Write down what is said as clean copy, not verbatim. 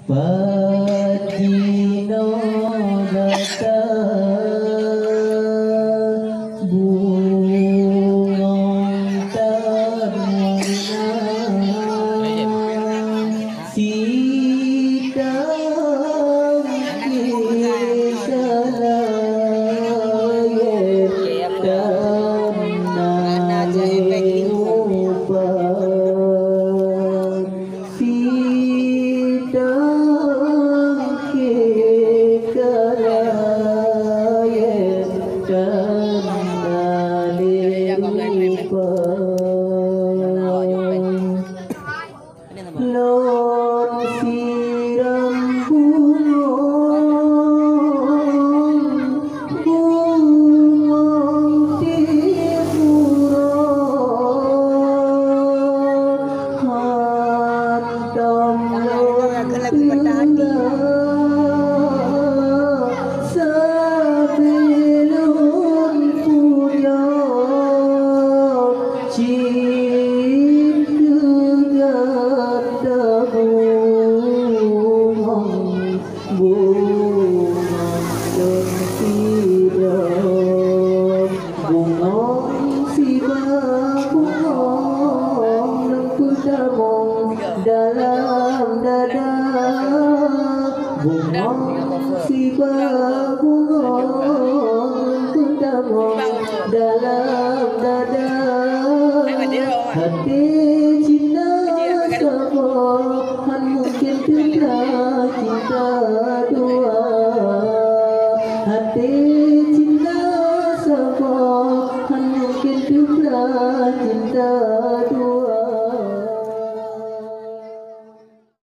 Patino gata bungong tarwana sita dalam dada bungong si bungong dalam dada hati cinta semohan mungkin tidak cinta dua hati cinta semohan mungkin tidak cinta